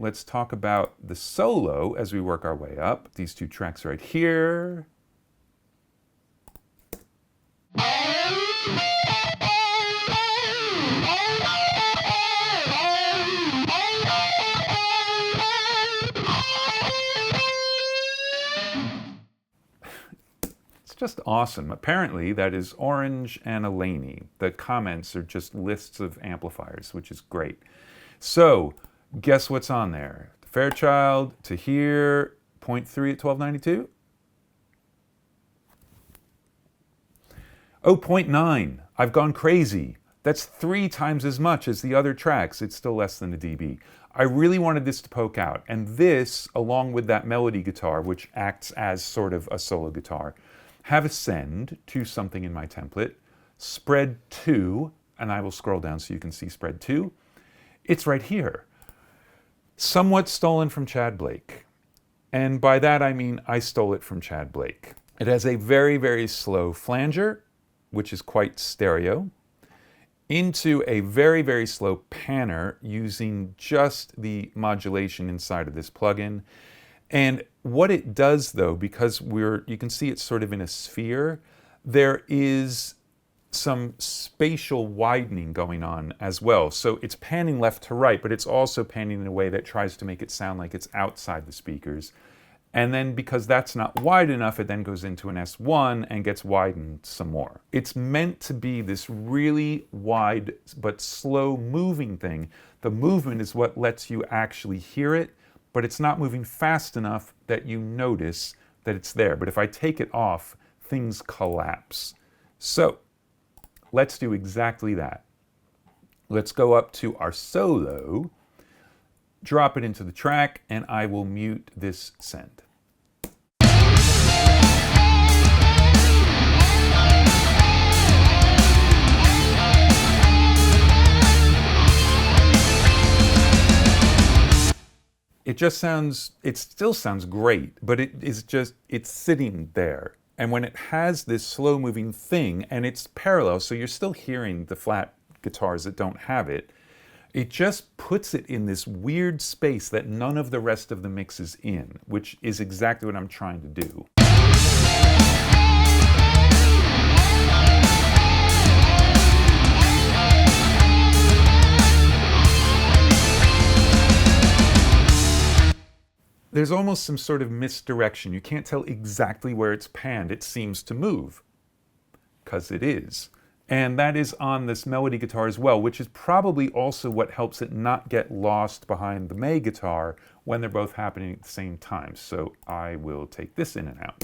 let's talk about the solo as we work our way up. These two tracks right here. It's just awesome. Apparently, that is Orange and Elaney. The comments are just lists of amplifiers, which is great. So, guess what's on there? Fairchild to here, 0.3 at 1292. Oh, 0.9. I've gone crazy. That's 3 times as much as the other tracks. It's still less than a dB. I really wanted this to poke out. And this, along with that melody guitar, which acts as sort of a solo guitar, have ascend to something in my template, spread 2, and I will scroll down so you can see spread 2. It's right here. Somewhat stolen from Chad Blake. And by that I mean I stole it from Chad Blake. It has a very, very slow flanger, which is quite stereo, into a very, very slow panner using just the modulation inside of this plugin. And what it does though, because you can see it's sort of in a sphere, there is some spatial widening going on as well. So it's panning left to right, but it's also panning in a way that tries to make it sound like it's outside the speakers. And then because that's not wide enough, it then goes into an S1 and gets widened some more. It's meant to be this really wide but slow moving thing. The movement is what lets you actually hear it, but it's not moving fast enough that you notice that it's there. But if I take it off, things collapse. So let's do exactly that. Let's go up to our solo, drop it into the track, and I will mute this send. It still sounds great, but it's sitting there. And when it has this slow moving thing, and it's parallel, so you're still hearing the flat guitars that don't have it, it just puts it in this weird space that none of the rest of the mix is in, which is exactly what I'm trying to do. There's almost some sort of misdirection. You can't tell exactly where it's panned. It seems to move, because it is. And that is on this melody guitar as well, which is probably also what helps it not get lost behind the May guitar when they're both happening at the same time. So I will take this in and out.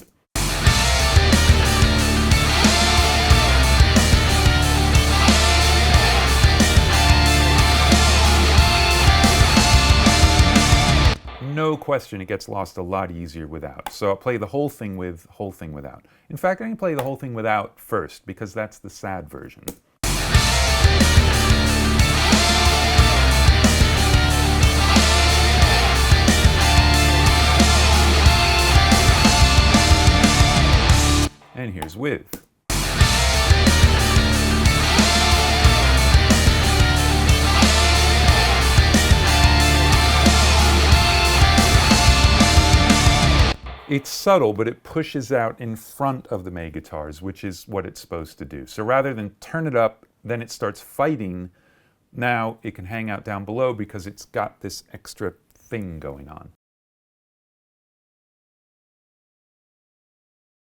No question, it gets lost a lot easier without. So I'll play the whole thing with, whole thing without. In fact, I can play the whole thing without first, because that's the sad version. And here's with. It's subtle, but it pushes out in front of the May guitars, which is what it's supposed to do. So rather than turn it up, then it starts fighting. Now it can hang out down below because it's got this extra thing going on.